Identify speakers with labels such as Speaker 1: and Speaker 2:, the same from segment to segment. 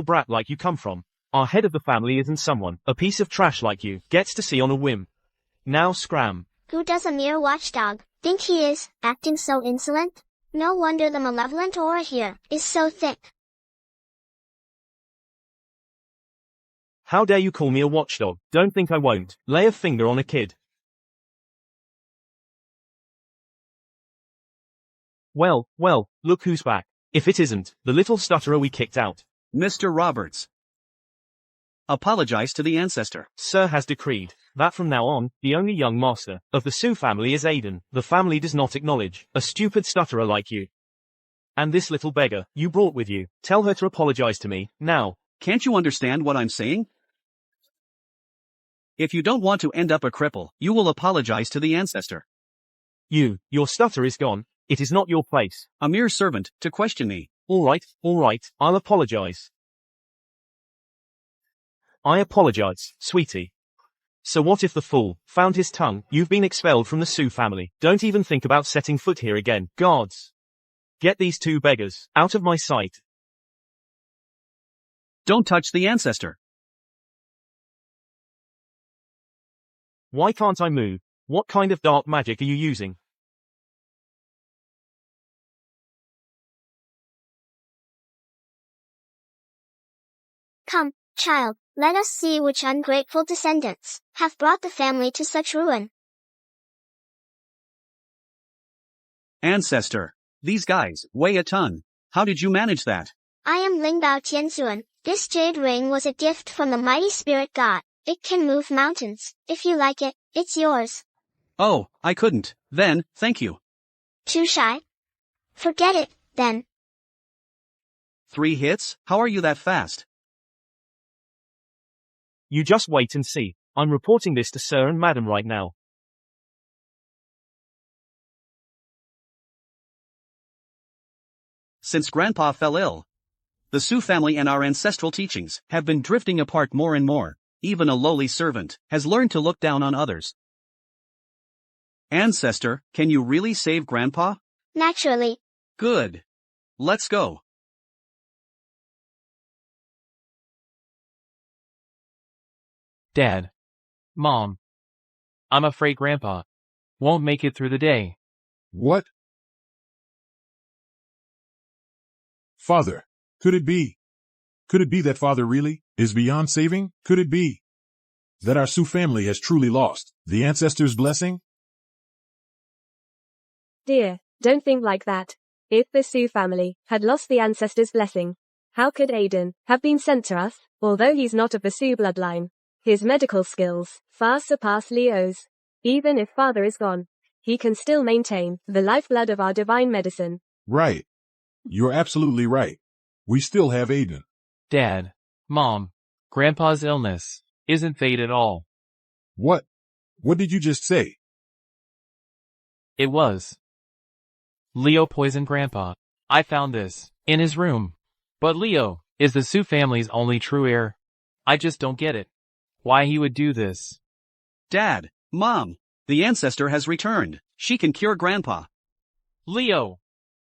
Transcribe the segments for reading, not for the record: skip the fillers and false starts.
Speaker 1: brat like you come from? Our head of the family isn't someone, a piece of trash like you, gets to see on a whim. Now scram.
Speaker 2: Who does a mere watchdog think he is, acting so insolent? No wonder the malevolent aura here is so thick.
Speaker 1: How dare you call me a watchdog? Don't think I won't. Lay a finger on a kid. Well, look who's back. If it isn't, the little stutterer we kicked out.
Speaker 3: Mr. Roberts. Apologize to the ancestor.
Speaker 1: Sir has decreed that from now on, the only young master of the Sioux family is Aiden. The family does not acknowledge a stupid stutterer like you. And this little beggar you brought with you, tell her to apologize to me, now.
Speaker 3: Can't you understand what I'm saying? If you don't want to end up a cripple, you will apologize to the ancestor.
Speaker 1: Your stutter is gone. It is not your place.
Speaker 3: A mere servant to question me.
Speaker 1: All right, I'll apologize. I apologize, sweetie. So what if the fool found his tongue? You've been expelled from the Sioux family. Don't even think about setting foot here again. Guards! Get these two beggars out of my sight.
Speaker 3: Don't touch the ancestor.
Speaker 1: Why can't I move? What kind of dark magic are you using?
Speaker 2: Come, child, let us see which ungrateful descendants have brought the family to such ruin.
Speaker 3: Ancestor. These guys weigh a ton. How did you manage that?
Speaker 2: I am Lingbao Tianzuan. This jade ring was a gift from the mighty spirit god. It can move mountains. If you like it, it's yours.
Speaker 3: Oh, I couldn't. Then, thank you.
Speaker 2: Too shy? Forget it, then.
Speaker 3: 3 hits? How are you that fast?
Speaker 1: You just wait and see. I'm reporting this to Sir and Madam right now.
Speaker 3: Since Grandpa fell ill, the Sioux family and our ancestral teachings have been drifting apart more and more. Even a lowly servant has learned to look down on others. Ancestor, can you really save Grandpa?
Speaker 2: Naturally.
Speaker 3: Good. Let's go.
Speaker 4: Dad. Mom. I'm afraid Grandpa won't make it through the day.
Speaker 5: What? Father, could it be? Could it be that Father really is beyond saving? Could it be that our Sioux family has truly lost the ancestor's blessing?
Speaker 6: Dear, don't think like that. If the Sioux family had lost the ancestor's blessing, how could Aiden have been sent to us? Although he's not of the Sioux bloodline, his medical skills far surpass Leo's. Even if Father is gone, he can still maintain the lifeblood of our divine medicine.
Speaker 5: Right. You're absolutely right. We still have Aiden.
Speaker 4: Dad. Mom. Grandpa's illness isn't fate at all.
Speaker 5: What? What did you just say?
Speaker 4: It was. Leo poisoned Grandpa. I found this in his room. But Leo is the Sioux family's only true heir. I just don't get it. Why he would do this.
Speaker 3: Dad, Mom, the ancestor has returned. She can cure Grandpa.
Speaker 4: Leo!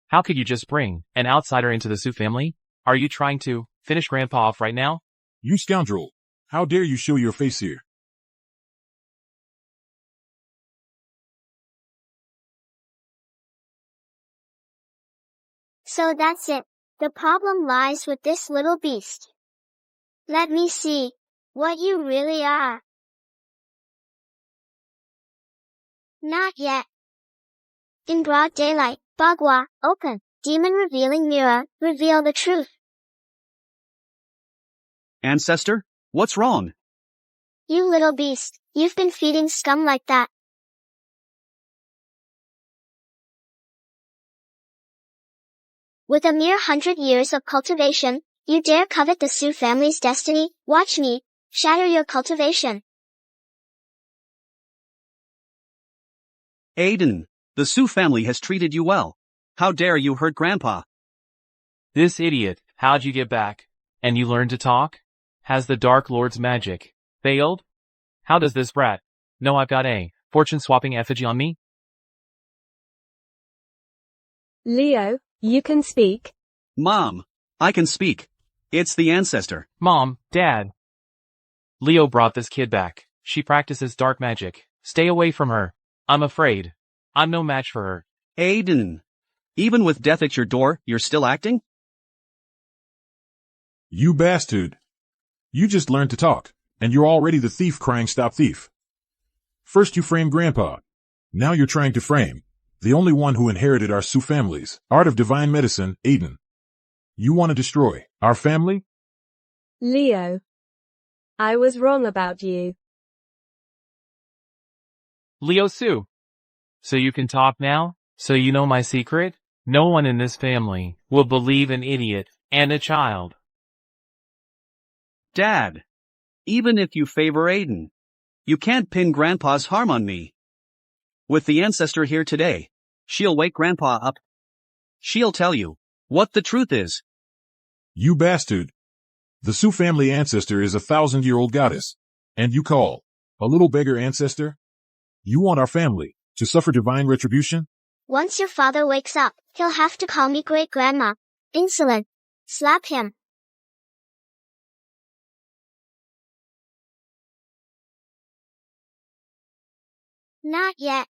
Speaker 4: How could you just bring an outsider into the Sioux family? Are you trying to finish Grandpa off right now?
Speaker 5: You scoundrel. How dare you show your face here?
Speaker 2: So that's it. The problem lies with this little beast. Let me see what you really are. Not yet. In broad daylight, Bagua, open. Demon revealing mirror, reveal the truth.
Speaker 3: Ancestor, what's wrong?
Speaker 2: You little beast, you've been feeding scum like that. With a mere 100 years of cultivation, you dare covet the Sioux family's destiny? Watch me shatter your cultivation.
Speaker 3: Aiden, the Sioux family has treated you well. How dare you hurt Grandpa?
Speaker 4: This idiot, how'd you get back? And you learned to talk? Has the Dark Lord's magic failed? How does this brat know I've got a fortune-swapping effigy on me?
Speaker 6: Leo, you can speak.
Speaker 3: Mom, I can speak. It's the Ancestor.
Speaker 4: Mom, Dad. Leo brought this kid back. She practices dark magic. Stay away from her. I'm afraid. I'm no match for her.
Speaker 3: Aiden. Even with death at your door, you're still acting?
Speaker 5: You bastard. You just learned to talk, and you're already the thief crying stop thief. First you framed Grandpa. Now you're trying to frame the only one who inherited our Sioux family's art of divine medicine, Aiden. You want to destroy our family?
Speaker 6: Leo. I was wrong about you.
Speaker 4: Leo Sue. So you can talk now? So you know my secret? No one in this family will believe an idiot and a child.
Speaker 3: Dad. Even if you favor Aiden, you can't pin Grandpa's harm on me. With the Ancestor here today, she'll wake Grandpa up. She'll tell you what the truth is.
Speaker 5: You bastard. The Sioux family ancestor is a 1,000-year-old goddess. And you call a little beggar ancestor? You want our family to suffer divine retribution?
Speaker 2: Once your father wakes up, he'll have to call me great-grandma. Insolent. Slap him. Not yet.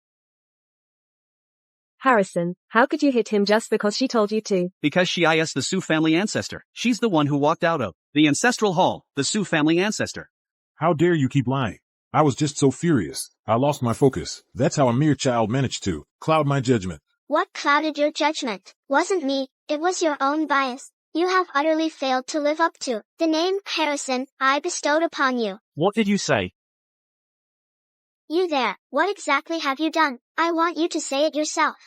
Speaker 6: Harrison, how could you hit him just because she told you to?
Speaker 3: Because she is the Sioux family ancestor. She's the one who walked out of the ancestral hall, the Sioux family ancestor.
Speaker 5: How dare you keep lying? I was just so furious. I lost my focus. That's how a mere child managed to cloud my judgment.
Speaker 2: What clouded your judgment? Wasn't me, it was your own bias. You have utterly failed to live up to the name Harrison I bestowed upon you.
Speaker 1: What did you say?
Speaker 2: You there, what exactly have you done? I want you to say it yourself.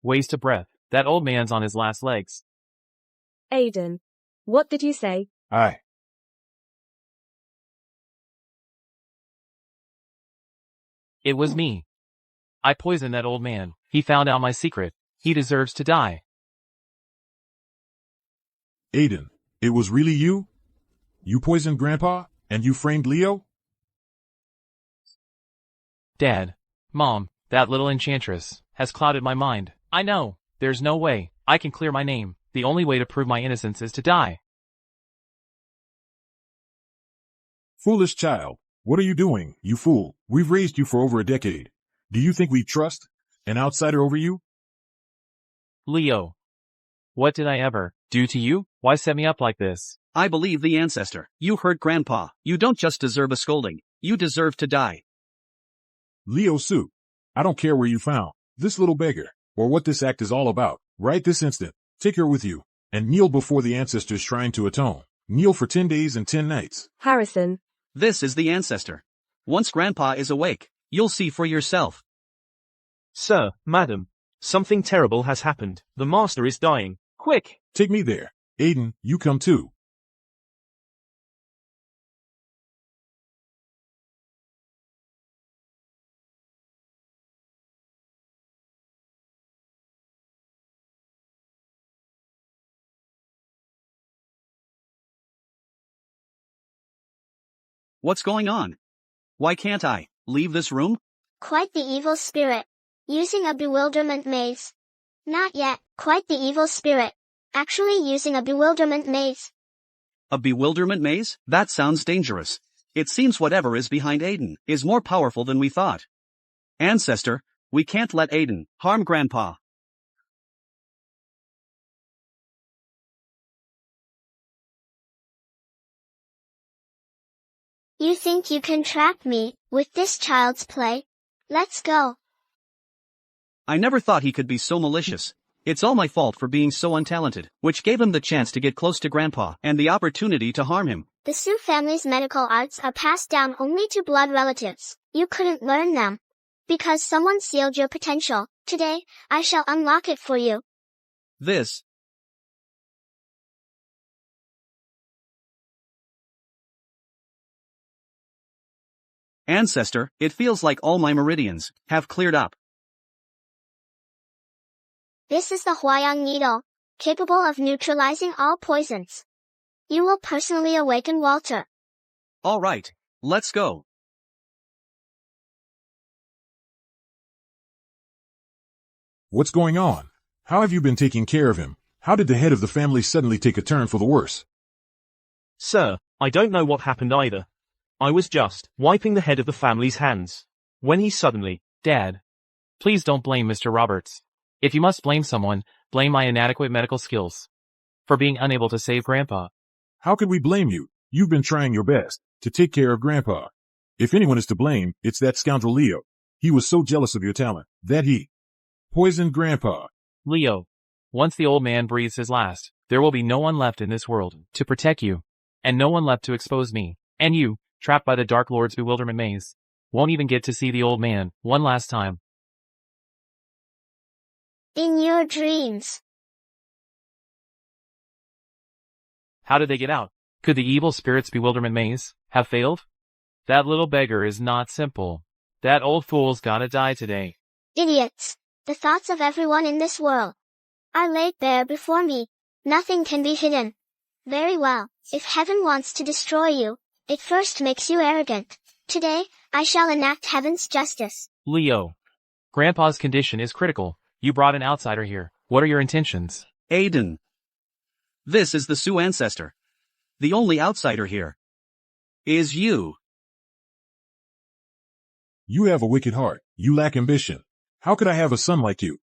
Speaker 4: Waste of breath. That old man's on his last legs.
Speaker 6: Aiden. What did you say?
Speaker 4: It was me. I poisoned that old man. He found out my secret. He deserves to die.
Speaker 5: Aiden, it was really you? You poisoned Grandpa, and you framed Leo?
Speaker 4: Dad. Mom, that little enchantress has clouded my mind. I know. There's no way I can clear my name. The only way to prove my innocence is to die.
Speaker 5: Foolish child. What are you doing, you fool? We've raised you for over a decade. Do you think we trust an outsider over you?
Speaker 4: Leo. What did I ever do to you? Why set me up like this?
Speaker 3: I believe the Ancestor. You hurt Grandpa. You don't just deserve a scolding. You deserve to die.
Speaker 5: Leo Sue, I don't care where you found this little beggar, or what this act is all about. Right this instant, take her with you, and kneel before the Ancestor's shrine to atone. Kneel for 10 days and 10 nights.
Speaker 6: Harrison.
Speaker 3: This is the Ancestor. Once Grandpa is awake, you'll see for yourself.
Speaker 1: Sir, madam, something terrible has happened. The master is dying. Quick!
Speaker 5: Take me there. Aiden, you come too.
Speaker 3: What's going on? Why can't I leave this room?
Speaker 2: Quite the evil spirit. Using a bewilderment maze. Not yet, quite the evil spirit. Actually using a bewilderment maze.
Speaker 3: A bewilderment maze? That sounds dangerous. It seems whatever is behind Aiden is more powerful than we thought. Ancestor, we can't let Aiden harm Grandpa.
Speaker 2: You think you can trap me with this child's play? Let's go.
Speaker 3: I never thought he could be so malicious. It's all my fault for being so untalented, which gave him the chance to get close to Grandpa and the opportunity to harm him.
Speaker 2: The Sioux family's medical arts are passed down only to blood relatives. You couldn't learn them. Because someone sealed your potential. Today, I shall unlock it for you.
Speaker 3: This. Ancestor, it feels like all my meridians have cleared up.
Speaker 2: This is the Huayang Needle, capable of neutralizing all poisons. You will personally awaken Walter.
Speaker 3: All right, let's go.
Speaker 5: What's going on? How have you been taking care of him? How did the head of the family suddenly take a turn for the worse?
Speaker 1: Sir, I don't know what happened either. I was just wiping the head of the family's hands when he suddenly...
Speaker 4: Dad. Please don't blame Mr. Roberts. If you must blame someone, blame my inadequate medical skills. For being unable to save Grandpa.
Speaker 5: How could we blame you? You've been trying your best to take care of Grandpa. If anyone is to blame, it's that scoundrel Leo. He was so jealous of your talent that he poisoned Grandpa.
Speaker 4: Leo. Once the old man breathes his last, there will be no one left in this world to protect you. And no one left to expose me. And you, trapped by the Dark Lord's bewilderment maze, won't even get to see the old man one last time.
Speaker 2: In your dreams.
Speaker 4: How did they get out? Could the evil spirit's bewilderment maze have failed? That little beggar is not simple. That old fool's gotta die today.
Speaker 2: Idiots. The thoughts of everyone in this world are laid bare before me. Nothing can be hidden. Very well. If heaven wants to destroy you, it first makes you arrogant. Today, I shall enact heaven's justice.
Speaker 4: Leo. Grandpa's condition is critical. You brought an outsider here. What are your intentions?
Speaker 3: Aiden. This is the Sioux ancestor. The only outsider here is you.
Speaker 5: You have a wicked heart. You lack ambition. How could I have a son like you?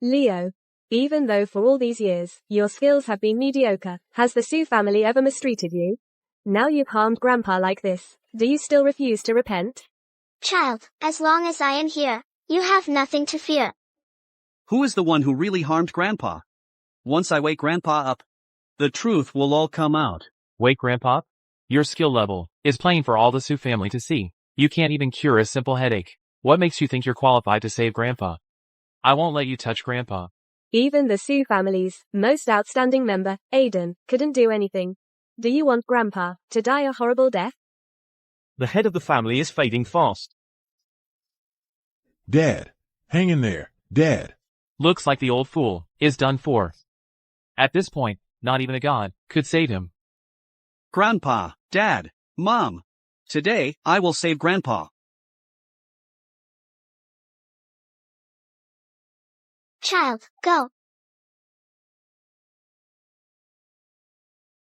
Speaker 6: Leo. Even though for all these years, your skills have been mediocre, has the Sioux family ever mistreated you? Now you've harmed Grandpa like this, do you still refuse to repent?
Speaker 2: Child, as long as I am here, you have nothing to fear.
Speaker 3: Who is the one who really harmed Grandpa? Once I wake Grandpa up, the truth will all come out.
Speaker 4: Wake Grandpa? Your skill level is plain for all the Sioux family to see. You can't even cure a simple headache. What makes you think you're qualified to save Grandpa? I won't let you touch Grandpa.
Speaker 6: Even the Sioux family's most outstanding member, Aiden, couldn't do anything. Do you want Grandpa to die a horrible death?
Speaker 1: The head of the family is fading fast.
Speaker 5: Dad. Hang in there, Dad.
Speaker 4: Looks like the old fool is done for. At this point, not even a god could save him.
Speaker 3: Grandpa, Dad, Mom. Today, I will save Grandpa.
Speaker 2: Child, go.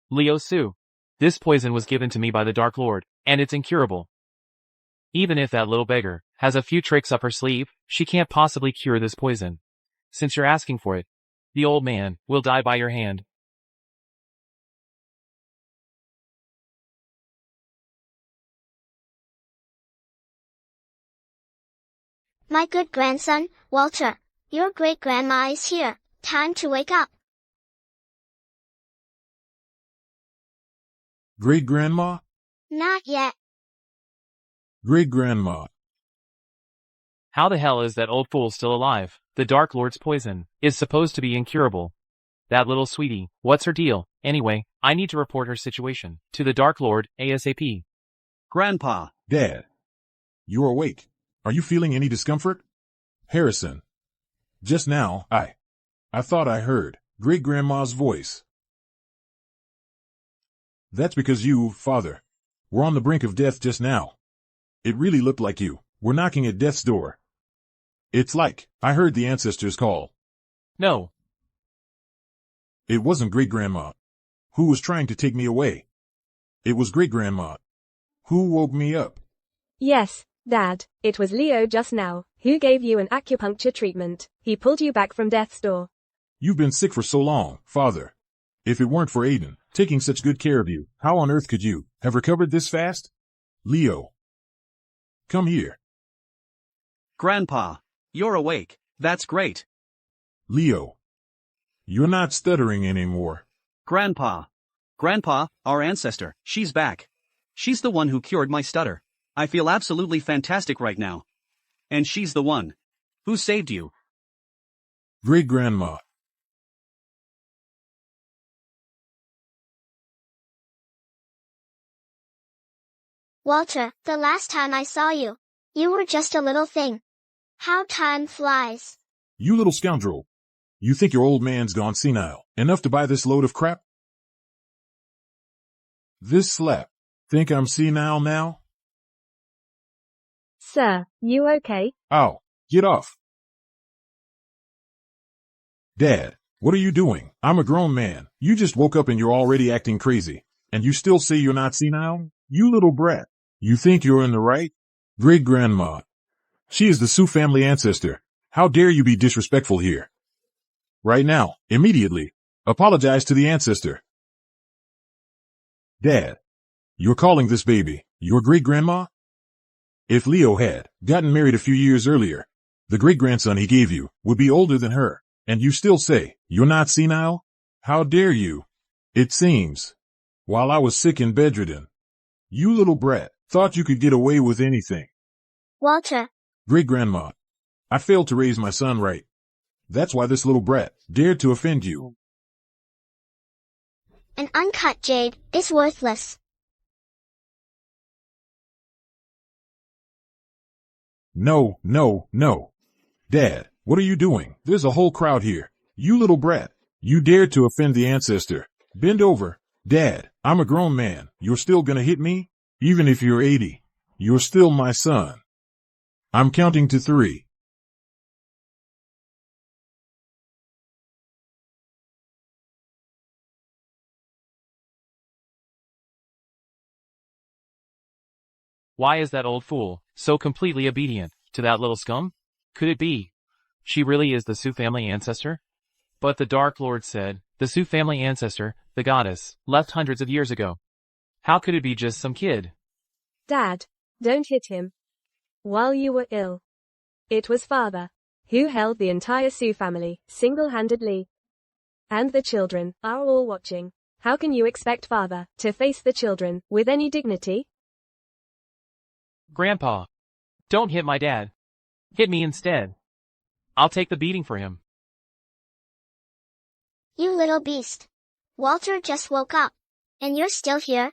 Speaker 4: Leo Sioux. This poison was given to me by the Dark Lord, and it's incurable. Even if that little beggar has a few tricks up her sleeve, she can't possibly cure this poison. Since you're asking for it, the old man will die by your hand.
Speaker 2: My good grandson, Walter, your great-grandma is here. Time to wake up.
Speaker 5: Great-grandma?
Speaker 2: Not yet.
Speaker 5: Great-grandma.
Speaker 4: How the hell is that old fool still alive? The Dark Lord's poison is supposed to be incurable. That little sweetie, what's her deal? Anyway, I need to report her situation to the Dark Lord ASAP.
Speaker 3: Grandpa.
Speaker 5: Dad. You're awake. Are you feeling any discomfort? Harrison. Just now, I thought I heard Great-grandma's voice. That's because you, Father, were on the brink of death just now. It really looked like you were knocking at death's door. It's like I heard the ancestors call.
Speaker 4: No.
Speaker 5: It wasn't Great-grandma who was trying to take me away. It was Great-grandma who woke me up.
Speaker 6: Yes, Dad, it was Leo just now, who gave you an acupuncture treatment. He pulled you back from death's door.
Speaker 5: You've been sick for so long, Father. If it weren't for Aiden taking such good care of you, how on earth could you have recovered this fast? Leo. Come here.
Speaker 3: Grandpa. You're awake. That's great.
Speaker 5: Leo. You're not stuttering anymore.
Speaker 3: Grandpa. Grandpa, our ancestor, she's back. She's the one who cured my stutter. I feel absolutely fantastic right now. And she's the one who saved you.
Speaker 5: Great-grandma.
Speaker 2: Walter, the last time I saw you, you were just a little thing. How time flies.
Speaker 5: You little scoundrel. You think your old man's gone senile enough to buy this load of crap? This slap. Think I'm senile now?
Speaker 6: Sir, you okay?
Speaker 5: Ow. Get off. Dad, what are you doing? I'm a grown man. You just woke up and you're already acting crazy. And you still say you're not senile? You little brat. You think you're in the right? Great-grandma. She is the Sioux family ancestor. How dare you be disrespectful here? Right now, immediately. Apologize to the ancestor. Dad, you're calling this baby your great-grandma? If Leo had gotten married a few years earlier, the great-grandson he gave you would be older than her, and you still say you're not senile? How dare you? It seems, while I was sick and bedridden, you little brat thought you could get away with anything.
Speaker 2: Walter.
Speaker 5: Great-grandma, I failed to raise my son right. That's why this little brat dared to offend you.
Speaker 2: An uncut jade is worthless.
Speaker 5: No, no, no. Dad, what are you doing? There's a whole crowd here. You little brat. You dared to offend the ancestor. Bend over. Dad, I'm a grown man. You're still gonna hit me? Even if you're 80, you're still my son. I'm counting to 3.
Speaker 4: Why is that old fool so completely obedient to that little scum? Could it be she really is the Sioux family ancestor? But the Dark Lord said the Sioux family ancestor, the goddess, left hundreds of years ago. How could it be just some kid?
Speaker 6: Dad, don't hit him. While you were ill, it was Father who held the entire Sioux family single-handedly. And the children are all watching. How can you expect Father to face the children with any dignity?
Speaker 4: Grandpa, don't hit my dad. Hit me instead. I'll take the beating for him.
Speaker 2: You little beast. Walter just woke up. And you're still here?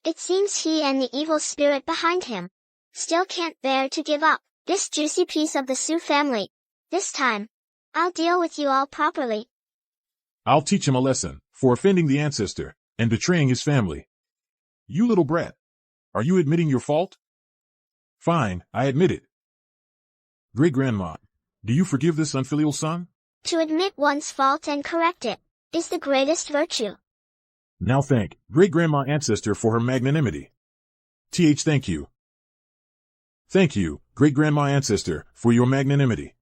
Speaker 2: It seems he and the evil spirit behind him still can't bear to give up this juicy piece of the Sioux family. This time, I'll deal with you all properly.
Speaker 5: I'll teach him a lesson for offending the ancestor and betraying his family. You little brat. Are you admitting your fault? Fine, I admit it. Great-grandma, do you forgive this unfilial son?
Speaker 2: To admit one's fault and correct it is the greatest virtue.
Speaker 5: Now thank great-grandma ancestor for her magnanimity. Thank you. Thank you, great-grandma ancestor, for your magnanimity.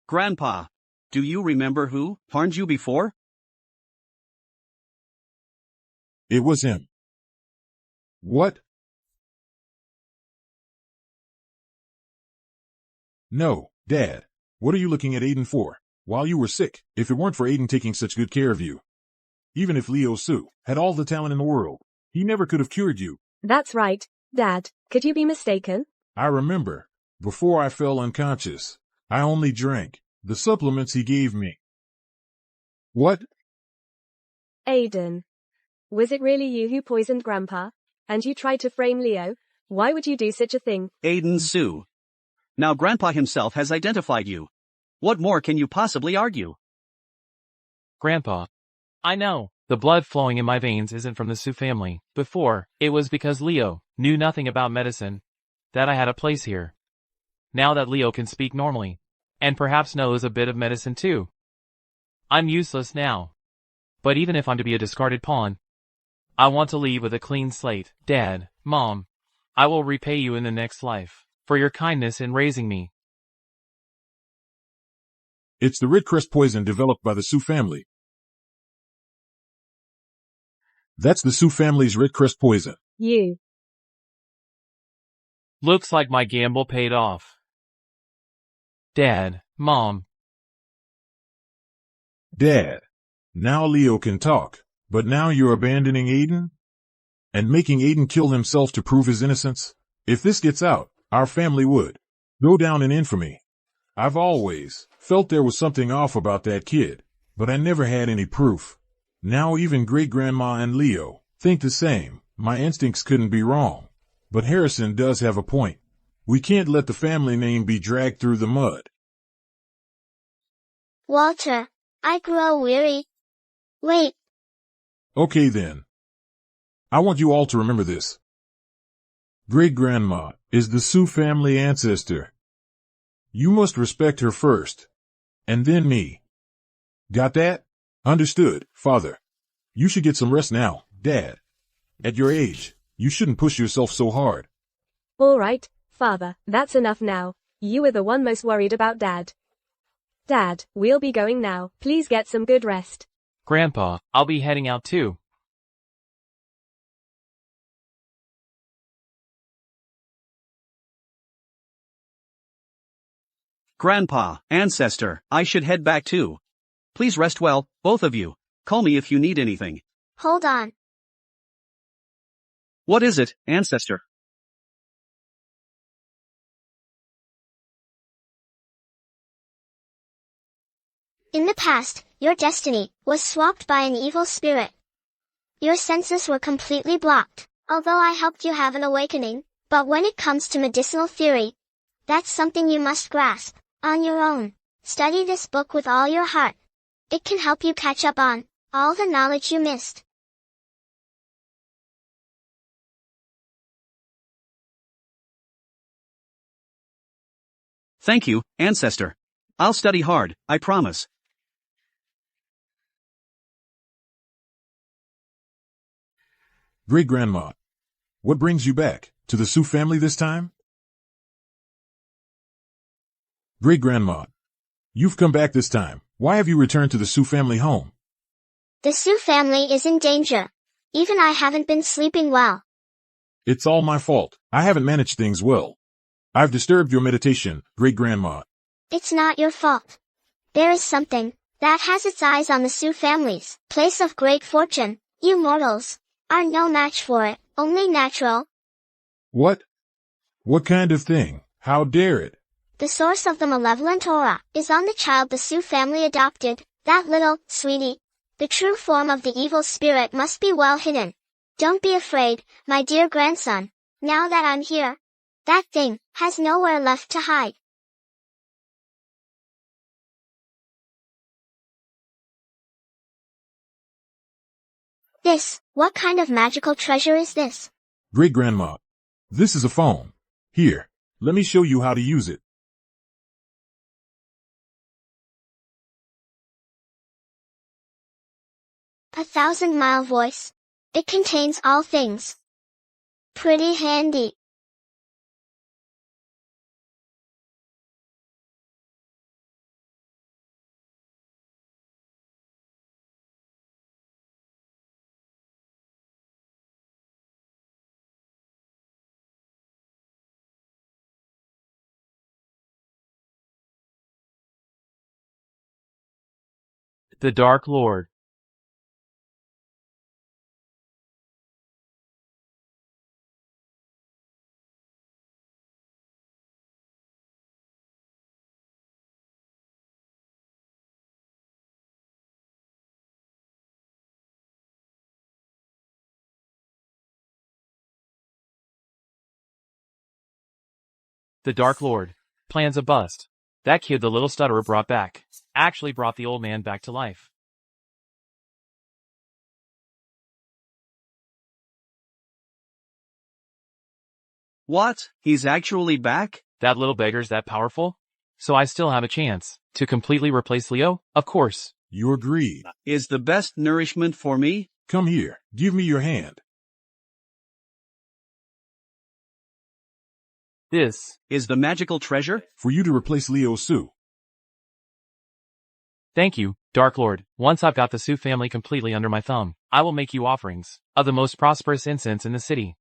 Speaker 3: Grandpa, do you remember who harmed you before?
Speaker 5: It was him. What? No, Dad. What are you looking at Aiden for? While you were sick, if it weren't for Aiden taking such good care of you. Even if Leo Sioux had all the talent in the world, he never could have cured you.
Speaker 6: That's right, Dad. Could you be mistaken?
Speaker 5: I remember. Before I fell unconscious, I only drank the supplements he gave me. What?
Speaker 6: Aiden. Was it really you who poisoned Grandpa? And you tried to frame Leo? Why would you do such a thing?
Speaker 3: Aiden Sioux. Now Grandpa himself has identified you. What more can you possibly argue?
Speaker 4: Grandpa, I know the blood flowing in my veins isn't from the Sioux family. Before, it was because Leo knew nothing about medicine that I had a place here. Now that Leo can speak normally, and perhaps knows a bit of medicine too, I'm useless now. But even if I'm to be a discarded pawn, I want to leave with a clean slate. Dad, Mom, I will repay you in the next life for your kindness in raising me.
Speaker 5: It's the red crest poison developed by the Sioux family. That's the Sioux family's red crest poison.
Speaker 6: You.
Speaker 4: Looks like my gamble paid off. Dad, Mom.
Speaker 5: Dad. Now Leo can talk, but now you're abandoning Aiden? And making Aiden kill himself to prove his innocence? If this gets out, our family would go down in infamy. I've always felt there was something off about that kid, but I never had any proof. Now even great-grandma and Leo think the same. My instincts couldn't be wrong. But Harrison does have a point. We can't let the family name be dragged through the mud.
Speaker 2: Walter, I grow weary. Wait.
Speaker 5: Okay then. I want you all to remember this. Great-grandma is the Sioux family ancestor. You must respect her first. And then me. Got that? Understood, Father. You should get some rest now, Dad. At your age, you shouldn't push yourself so hard.
Speaker 6: All right, Father, that's enough now. You were the one most worried about Dad. Dad, we'll be going now. Please get some good rest.
Speaker 4: Grandpa, I'll be heading out too.
Speaker 3: Grandpa, Ancestor, I should head back too. Please rest well, both of you. Call me if you need anything.
Speaker 2: Hold on.
Speaker 3: What is it, Ancestor?
Speaker 2: In the past, your destiny was swapped by an evil spirit. Your senses were completely blocked, although I helped you have an awakening, but when it comes to medicinal theory, that's something you must grasp on your own. Study this book with all your heart. It can help you catch up on all the knowledge you missed.
Speaker 3: Thank you, Ancestor. I'll study hard, I promise.
Speaker 5: Great-grandma. What brings you back? To the Sioux family this time? Great-grandma. You've come back this time. Why have you returned to the Sioux family home?
Speaker 2: The Sioux family is in danger. Even I haven't been sleeping well.
Speaker 5: It's all my fault. I haven't managed things well. I've disturbed your meditation, great-grandma.
Speaker 2: It's not your fault. There is something that has its eyes on the Sioux family's place of great fortune. You mortals are no match for it, only natural.
Speaker 5: What? What kind of thing? How dare it?
Speaker 2: The source of the malevolent aura is on the child the Sioux family adopted, that little sweetie. The true form of the evil spirit must be well hidden. Don't be afraid, my dear grandson. Now that I'm here, that thing has nowhere left to hide. What kind of magical treasure is this?
Speaker 5: Great-grandma. This is a phone. Here, let me show you how to use it.
Speaker 2: A 1,000-mile voice. It contains all things. Pretty handy.
Speaker 4: The Dark Lord. The Dark Lord plans a bust. That kid the little stutterer brought back actually brought the old man back to life.
Speaker 3: What? He's actually back?
Speaker 4: That little beggar's that powerful? So I still have a chance to completely replace Leo? Of course.
Speaker 5: Your greed
Speaker 3: is the best nourishment for me?
Speaker 5: Come here, give me your hand.
Speaker 4: This
Speaker 3: is the magical treasure?
Speaker 5: For you to replace Leo Sioux.
Speaker 4: Thank you, Dark Lord. Once I've got the Sioux family completely under my thumb, I will make you offerings of the most prosperous incense in the city.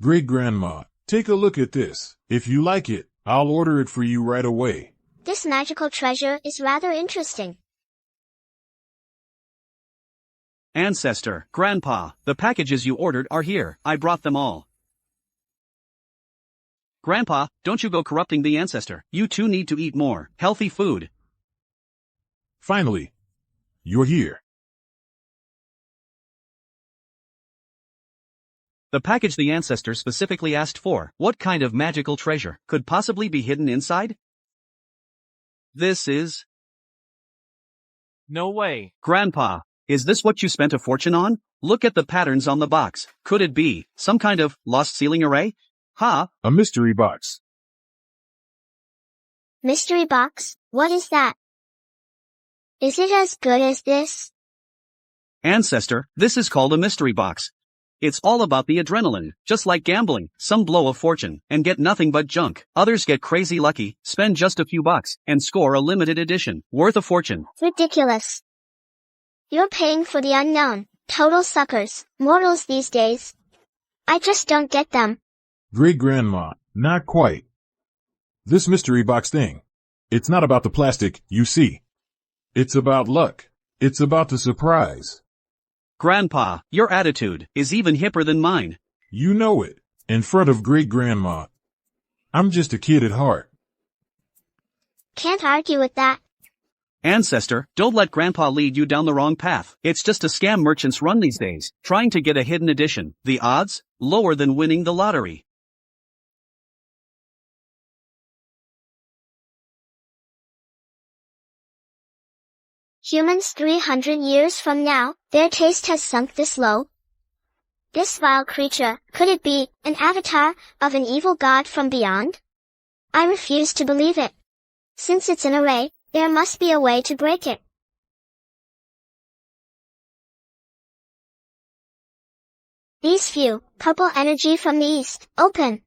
Speaker 5: Great-grandma, take a look at this. If you like it, I'll order it for you right away.
Speaker 2: This magical treasure is rather interesting.
Speaker 3: Ancestor, Grandpa, the packages you ordered are here. I brought them all. Grandpa, don't you go corrupting the Ancestor. You two need to eat more healthy food.
Speaker 5: Finally, you're here.
Speaker 3: The package the Ancestor specifically asked for. What kind of magical treasure could possibly be hidden inside? This is...
Speaker 4: No way.
Speaker 3: Grandpa, is this what you spent a fortune on? Look at the patterns on the box. Could it be some kind of lost ceiling array? Ha!
Speaker 5: A mystery box.
Speaker 2: Mystery box? What is that? Is it as good as this?
Speaker 3: Ancestor, this is called a mystery box. It's all about the adrenaline, just like gambling. Some blow a fortune and get nothing but junk. Others get crazy lucky, spend just a few bucks, and score a limited edition, worth a fortune.
Speaker 2: Ridiculous. You're paying for the unknown. Total suckers, mortals these days. I just don't get them.
Speaker 5: Great-grandma, not quite. This mystery box thing. It's not about the plastic, you see. It's about luck. It's about the surprise.
Speaker 3: Grandpa, your attitude is even hipper than mine.
Speaker 5: You know it. In front of great-grandma. I'm just a kid at heart.
Speaker 2: Can't argue with that.
Speaker 3: Ancestor, don't let Grandpa lead you down the wrong path. It's just a scam merchants run these days, trying to get a hidden edition. The odds? Lower than winning the lottery.
Speaker 2: Humans 300 years from now, their taste has sunk this low? This vile creature, could it be an avatar of an evil god from beyond? I refuse to believe it. Since it's an array, there must be a way to break it. These few, purple energy from the east, open.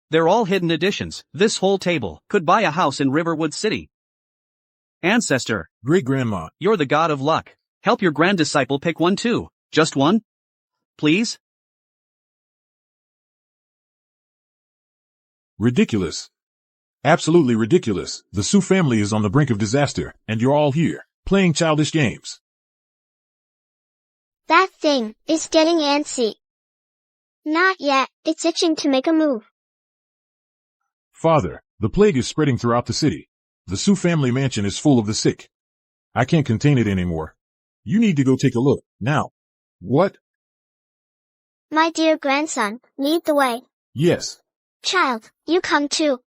Speaker 3: They're all hidden editions. This whole table could buy a house in Riverwood City. Ancestor,
Speaker 5: Great-grandma,
Speaker 3: you're the god of luck. Help your grand-disciple pick one too. Just one? Please?
Speaker 5: ridiculous. Absolutely ridiculous. The Sue family is on the brink of disaster, and you're all here, playing childish games.
Speaker 2: That thing is getting antsy. Not yet, it's itching to make a move.
Speaker 5: Father, the plague is spreading throughout the city. The Sue family mansion is full of the sick. I can't contain it anymore. You need to go take a look, now. What?
Speaker 2: My dear grandson, lead the way.
Speaker 5: Yes.
Speaker 2: Child, you come too.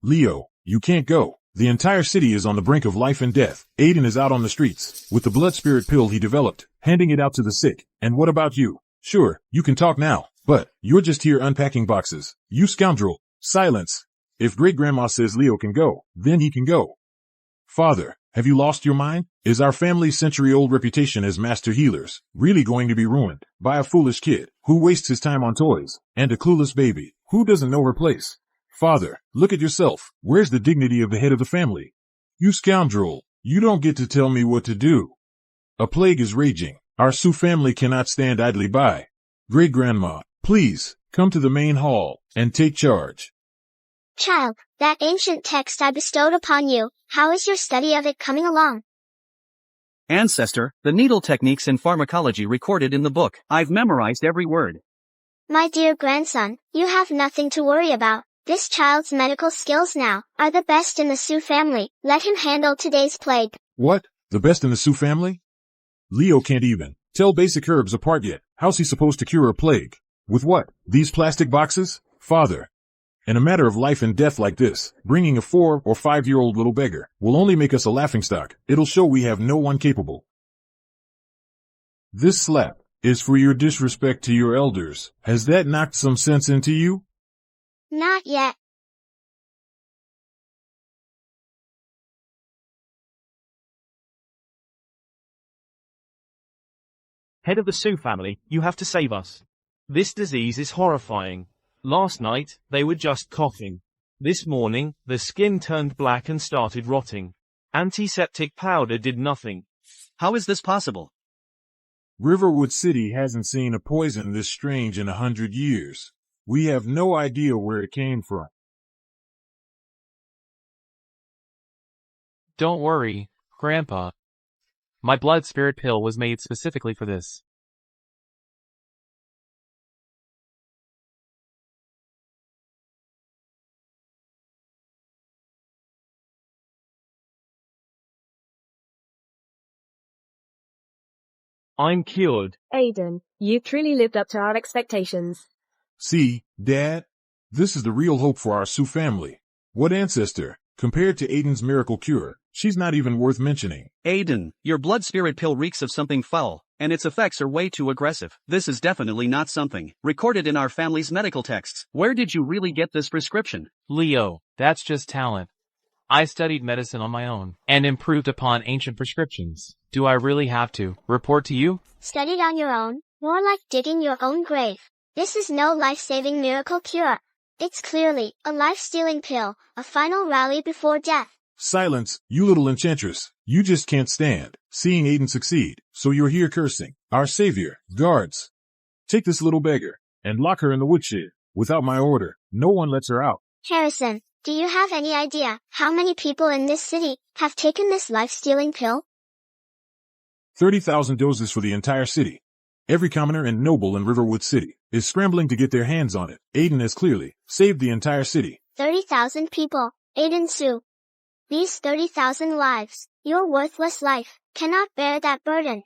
Speaker 5: Leo, you can't go. The entire city is on the brink of life and death. Aiden is out on the streets, with the blood spirit pill he developed, handing it out to the sick. And what about you? Sure, you can talk now, but you're just here unpacking boxes. You scoundrel. Silence. If great-grandma says Leo can go, then he can go. Father, have you lost your mind? Is our family's century-old reputation as master healers really going to be ruined by a foolish kid who wastes his time on toys and a clueless baby who doesn't know her place? Father, look at yourself. Where's the dignity of the head of the family? You scoundrel. You don't get to tell me what to do. A plague is raging. Our Sue family cannot stand idly by. Great-grandma, please, come to the main hall and take charge.
Speaker 2: Child, that ancient text I bestowed upon you, how is your study of it coming along?
Speaker 3: Ancestor, the needle techniques in pharmacology recorded in the book. I've memorized every word.
Speaker 2: My dear grandson, you have nothing to worry about. This child's medical skills now are the best in the Sue family. Let him handle today's plague.
Speaker 5: What? The best in the Sue family? Leo can't even tell basic herbs apart yet. How's he supposed to cure a plague? With what? These plastic boxes? Father. In a matter of life and death like this, bringing a 4 or 5-year-old little beggar will only make us a laughingstock. It'll show we have no one capable. This slap is for your disrespect to your elders. Has that knocked some sense into you?
Speaker 2: Not yet.
Speaker 1: Head of the Sue family, you have to save us. This disease is horrifying. Last night, they were just coughing. This morning, the skin turned black and started rotting. Antiseptic powder did nothing.
Speaker 3: How is this possible?
Speaker 5: Riverwood City hasn't seen a poison this strange in 100 years. We have no idea where it came from.
Speaker 4: Don't worry, Grandpa. My blood spirit pill was made specifically for this.
Speaker 1: I'm cured.
Speaker 6: Aiden, you truly lived up to our expectations.
Speaker 5: See, Dad? This is the real hope for our Sioux family. What ancestor? Compared to Aiden's miracle cure, she's not even worth mentioning.
Speaker 3: Aiden, your blood spirit pill reeks of something foul, and its effects are way too aggressive. This is definitely not something recorded in our family's medical texts. Where did you really get this prescription?
Speaker 4: Leo, that's just talent. I studied medicine on my own and improved upon ancient prescriptions. Do I really have to report to you?
Speaker 2: Studied on your own? More like digging your own grave. This is no life-saving miracle cure. It's clearly a life-stealing pill, a final rally before death.
Speaker 5: Silence, you little enchantress. You just can't stand seeing Aiden succeed, so you're here cursing our savior. Guards, take this little beggar and lock her in the woodshed. Without my order, no one lets her out.
Speaker 2: Harrison, do you have any idea how many people in this city have taken this life-stealing pill?
Speaker 5: 30,000 doses for the entire city. Every commoner and noble in Riverwood City is scrambling to get their hands on it. Aiden has clearly saved the entire city.
Speaker 2: 30,000 people, Aiden Sioux. These 30,000 lives, your worthless life, cannot bear that burden.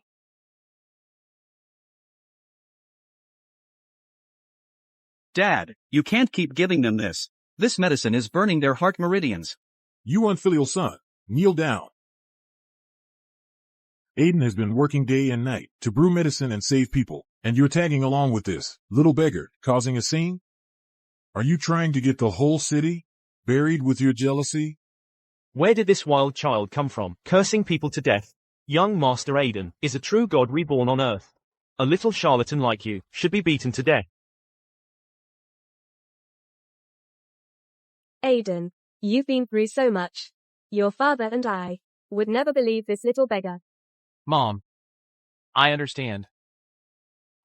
Speaker 3: Dad, you can't keep giving them this. This medicine is burning their heart meridians.
Speaker 5: You unfilial son, kneel down. Aiden has been working day and night to brew medicine and save people, and you're tagging along with this little beggar, causing a scene? Are you trying to get the whole city buried with your jealousy?
Speaker 1: Where did this wild child come from, cursing people to death? Young Master Aiden is a true god reborn on Earth. A little charlatan like you should be beaten to death.
Speaker 6: Aiden, you've been through so much. Your father and I would never believe this little beggar.
Speaker 4: Mom, I understand.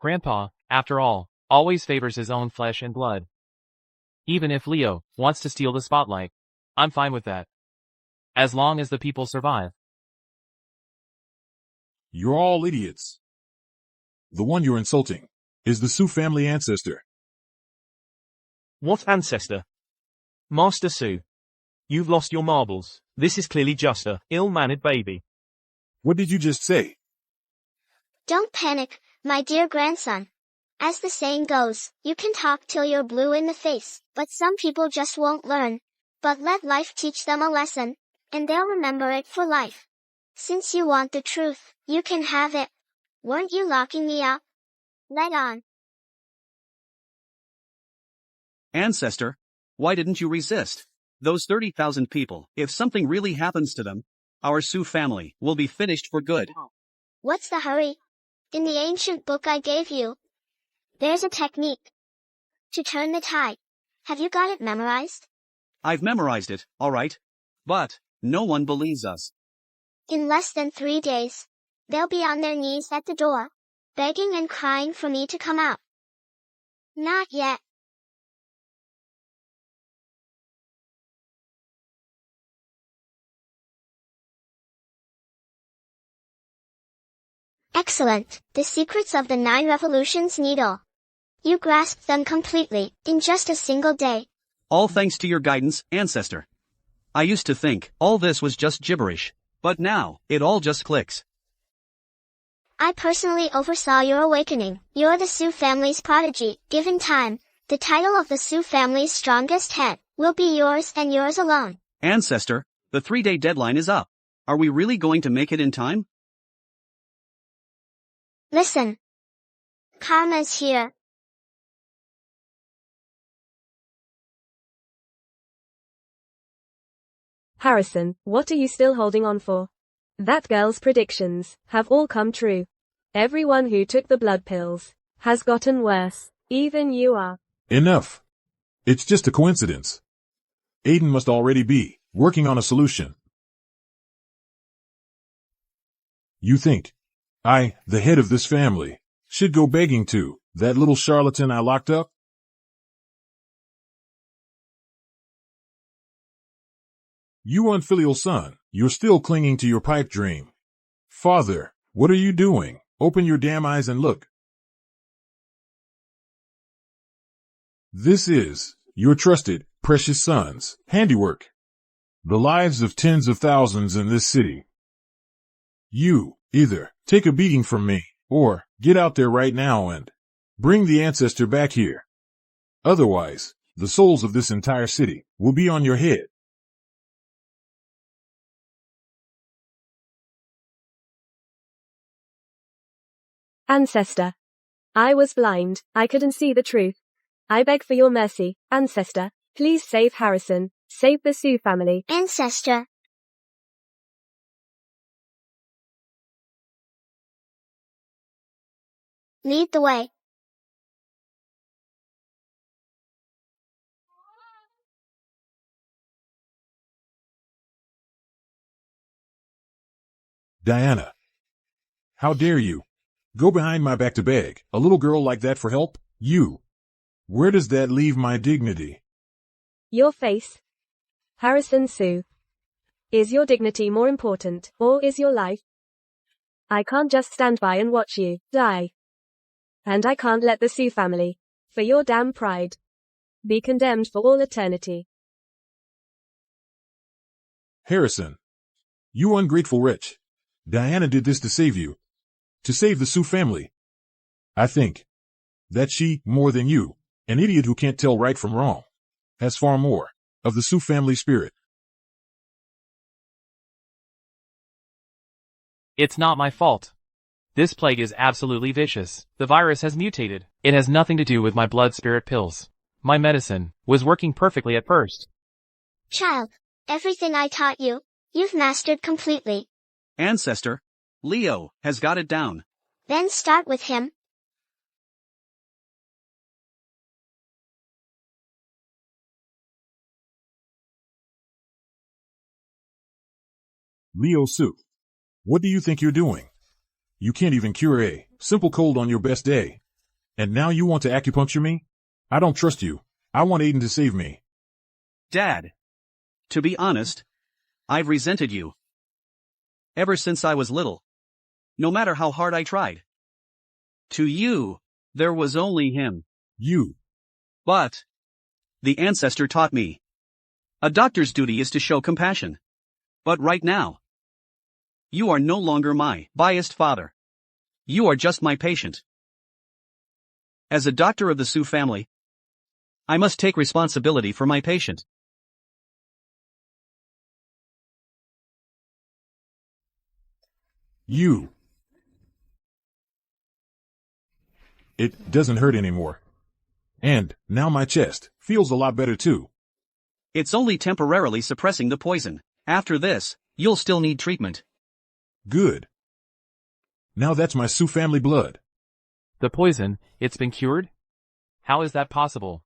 Speaker 4: Grandpa, after all, always favors his own flesh and blood. Even if Leo wants to steal the spotlight, I'm fine with that. As long as the people survive.
Speaker 5: You're all idiots. The one you're insulting is the Sioux family ancestor.
Speaker 1: What ancestor? Master Sioux. You've lost your marbles. This is clearly just a ill-mannered baby.
Speaker 5: What did you just say?
Speaker 2: Don't panic, my dear grandson. As the saying goes, you can talk till you're blue in the face, but some people just won't learn. But let life teach them a lesson, and they'll remember it for life. Since you want the truth, you can have it. Weren't you locking me up? Let on.
Speaker 3: Ancestor, why didn't you resist? Those 30,000 people, if something really happens to them, our Sioux family will be finished for good.
Speaker 2: What's the hurry? In the ancient book I gave you, there's a technique to turn the tide. Have you got it memorized?
Speaker 3: I've memorized it, all right. But no one believes us.
Speaker 2: In less than 3 days, they'll be on their knees at the door, begging and crying for me to come out. Not yet. Excellent. The secrets of the 9 revolutions needle. You grasped them completely, in just a single day.
Speaker 3: All thanks to your guidance, Ancestor. I used to think all this was just gibberish, but now, it all just clicks.
Speaker 2: I personally oversaw your awakening. You're the Sioux family's prodigy. Given time, the title of the Sioux family's strongest head will be yours and yours alone.
Speaker 3: Ancestor, the 3-day deadline is up. Are we really going to make it in time?
Speaker 2: Listen. Karma's here.
Speaker 6: Harrison, what are you still holding on for? That girl's predictions have all come true. Everyone who took the blood pills has gotten worse. Even you are.
Speaker 5: Enough. It's just a coincidence. Aiden must already be working on a solution. You think I, the head of this family, should go begging to that little charlatan I locked up? You unfilial son, you're still clinging to your pipe dream. Father, what are you doing? Open your damn eyes and look. This is your trusted, precious son's handiwork. The lives of tens of thousands in this city. You either take a beating from me, or get out there right now and bring the ancestor back here. Otherwise, The souls of this entire city will be on your head.
Speaker 6: Ancestor. I was blind, I couldn't see the truth. I beg for your mercy, Ancestor. Please save Harrison. Save the Sue family.
Speaker 2: Ancestor. Lead the way.
Speaker 5: Diana. How dare you? Go behind my back to beg a little girl like that for help? You. Where does that leave my dignity?
Speaker 6: Your face. Harrison Sue. Is your dignity more important, or is your life? I can't just stand by and watch you die. And I can't let the Sue family, for your damn pride, be condemned for all eternity.
Speaker 5: Harrison. You ungrateful wretch. Diana did this to save you. To save the Sue family. I think that she, more than you, an idiot who can't tell right from wrong, has far more of the Sue family spirit.
Speaker 4: It's not my fault. This plague is absolutely vicious. The virus has mutated. It has nothing to do with my blood spirit pills. My medicine was working perfectly at first.
Speaker 2: Child, everything I taught you, you've mastered completely.
Speaker 3: Ancestor. Leo has got it down.
Speaker 2: Then start with him.
Speaker 5: Leo Sue. What do you think you're doing? You can't even cure a simple cold on your best day. And now you want to acupuncture me? I don't trust you. I want Aiden to save me.
Speaker 3: Dad. To be honest, I've resented you. Ever since I was little. No matter how hard I tried. To you, there was only him.
Speaker 5: You.
Speaker 3: But the Ancestor taught me. A doctor's duty is to show compassion. But right now, you are no longer my biased father. You are just my patient. As a doctor of the Sue family, I must take responsibility for my patient.
Speaker 5: You. It doesn't hurt anymore. And now my chest feels a lot better too.
Speaker 3: It's only temporarily suppressing the poison. After this, you'll still need treatment.
Speaker 5: Good. Now that's my Sue family blood.
Speaker 4: The poison, it's been cured? How is that possible?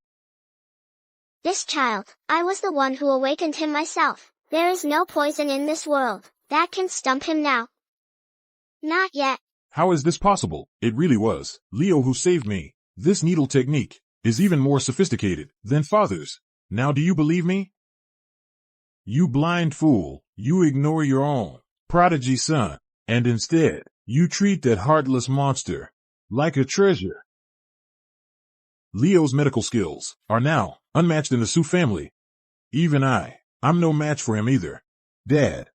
Speaker 2: This child, I was the one who awakened him myself. There is no poison in this world that can stump him now. Not yet.
Speaker 5: How is this possible? It really was Leo who saved me. This needle technique is even more sophisticated than father's. Now do you believe me? You blind fool, you ignore your own prodigy son, and instead, you treat that heartless monster like a treasure. Leo's medical skills are now unmatched in the Sue family. Even I'm no match for him either. Dad,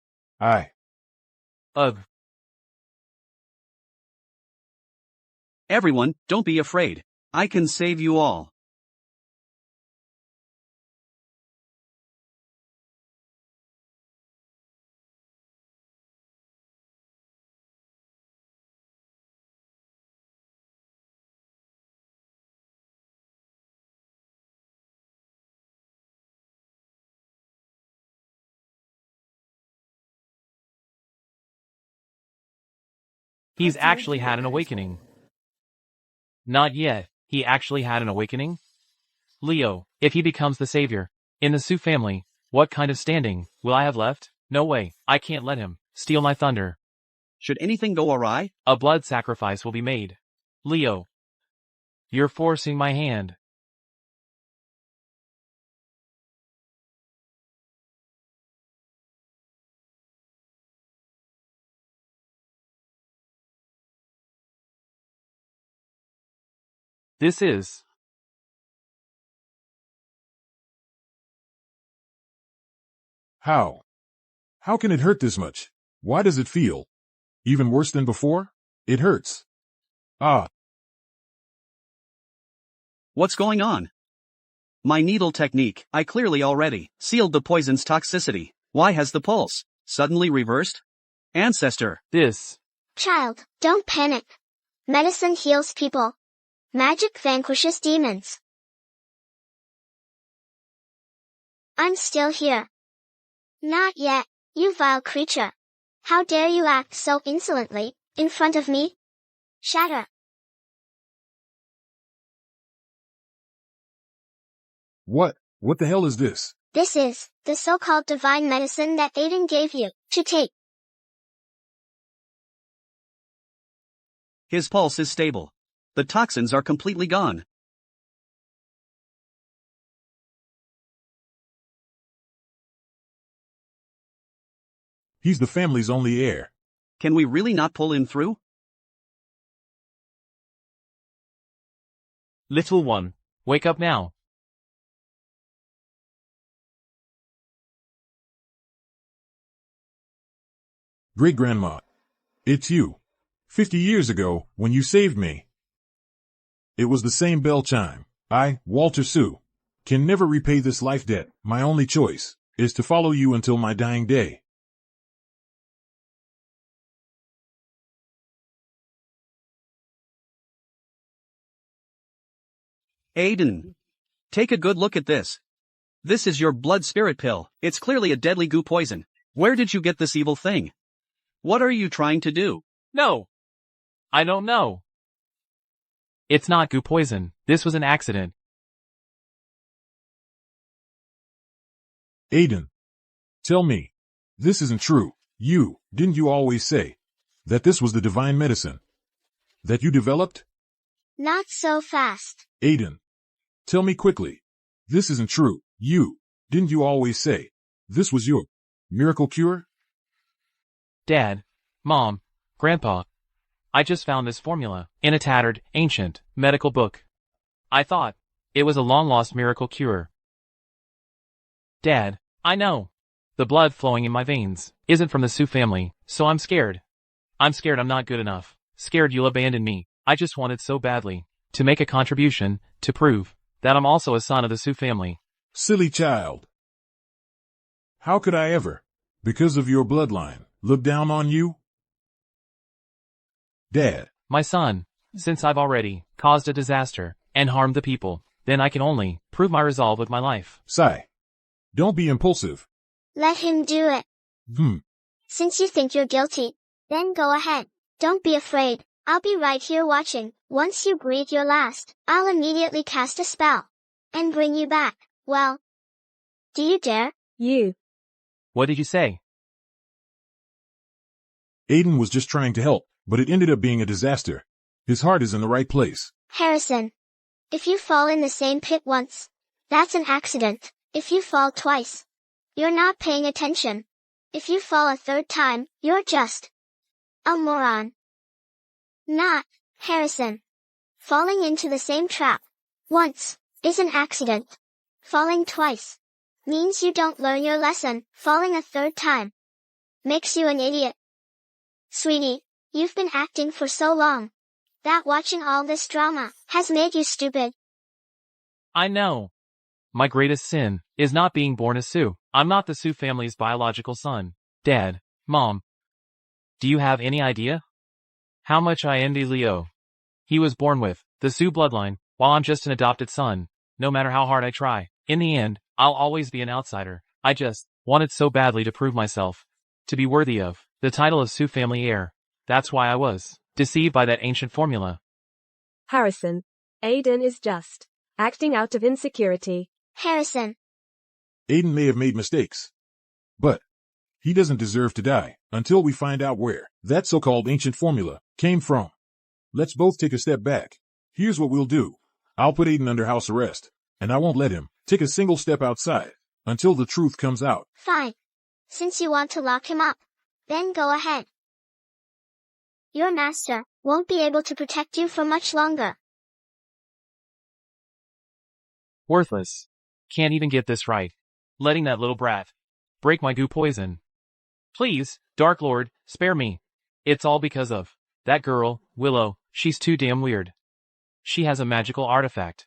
Speaker 4: Ugh.
Speaker 3: Everyone, don't be afraid. I can save you all.
Speaker 4: He's actually had an awakening. Not yet. He actually had an awakening? Leo, if he becomes the savior in the Sue family, what kind of standing will I have left? No way. I can't let him steal my thunder.
Speaker 3: Should anything go awry,
Speaker 4: A blood sacrifice will be made. Leo, you're forcing my hand. This is
Speaker 5: how? How can it hurt this much? Why does it feel even worse than before? It hurts. Ah.
Speaker 3: what's going on? My needle technique. I clearly already sealed the poison's toxicity. Why has the pulse suddenly reversed? Ancestor.
Speaker 4: This.
Speaker 2: Child, don't panic. Medicine heals people. Magic vanquishes demons. I'm still here. Not yet, you vile creature. How dare you act so insolently, in front of me? Shatter.
Speaker 5: What? What the hell is this?
Speaker 2: This is the so-called divine medicine that Aiden gave you to take.
Speaker 3: His pulse is stable. The toxins are completely gone.
Speaker 5: He's the family's only heir.
Speaker 3: Can we really not pull him through?
Speaker 1: Little one.
Speaker 4: Wake up now.
Speaker 5: Great-grandma. It's you. 50 years ago, when you saved me. It was the same bell chime. I, Walter Sue, can never repay this life debt. My only choice is to follow you until my dying day.
Speaker 3: Aiden. Take a good look at this. This is your blood spirit pill. It's clearly a deadly goo poison. Where did you get this evil thing? What are you trying to do?
Speaker 4: No. I don't know. It's not goo poison. This was an accident.
Speaker 5: Aiden. Tell me. This isn't true. Didn't you always say that this was the divine medicine that you developed?
Speaker 2: Not so fast.
Speaker 5: Aiden. Tell me quickly. This isn't true. Didn't you always say this was your miracle cure?
Speaker 4: Dad, Mom, Grandpa. I just found this formula in a tattered, ancient, medical book. I thought it was a long-lost miracle cure. Dad, I know. The blood flowing in my veins isn't from the Sue family, so I'm scared. I'm scared I'm not good enough. Scared you'll abandon me. I just wanted so badly to make a contribution, to prove that I'm also a son of the Sue family.
Speaker 5: Silly child. How could I ever, because of your bloodline, look down on you? Dad.
Speaker 4: My son, since I've already caused a disaster and harmed the people, then I can only prove my resolve with my life.
Speaker 5: Sigh. Don't be impulsive.
Speaker 2: Let him do it. Since you think you're guilty, then go ahead. Don't be afraid. I'll be right here watching. Once you breathe your last, I'll immediately cast a spell and bring you back. Well, do you dare?
Speaker 6: You.
Speaker 4: What did you say?
Speaker 5: Aiden was just trying to help, but it ended up being a disaster. His heart is in the right place.
Speaker 2: Harrison. If you fall in the same pit once, that's an accident. If you fall twice, you're not paying attention. If you fall a third time, you're just a moron. Not, Harrison. Falling into the same trap once is an accident. Falling twice means you don't learn your lesson. Falling a third time makes you an idiot. Sweetie, you've been acting for so long that watching all this drama has made you stupid.
Speaker 4: I know. My greatest sin is not being born a Sue. I'm not the Sue family's biological son. Dad, Mom, do you have any idea how much I envy Leo? He was born with the Sue bloodline, while I'm just an adopted son. No matter how hard I try, in the end, I'll always be an outsider. I just wanted so badly to prove myself to be worthy of the title of Sue family heir. That's why I was deceived by that ancient formula.
Speaker 6: Harrison. Aiden is just acting out of insecurity.
Speaker 2: Harrison.
Speaker 5: Aiden may have made mistakes, but he doesn't deserve to die until we find out where that so-called ancient formula came from. Let's both take a step back. Here's what we'll do. I'll put Aiden under house arrest, and I won't let him take a single step outside until the truth comes out.
Speaker 2: Fine. Since you want to lock him up, then go ahead. Your master won't be able to protect you for much longer.
Speaker 4: Worthless. Can't even get this right. Letting that little brat break my goo poison. Please, Dark Lord, spare me. It's all because of that girl, Willow. She's too damn weird. She has a magical artifact.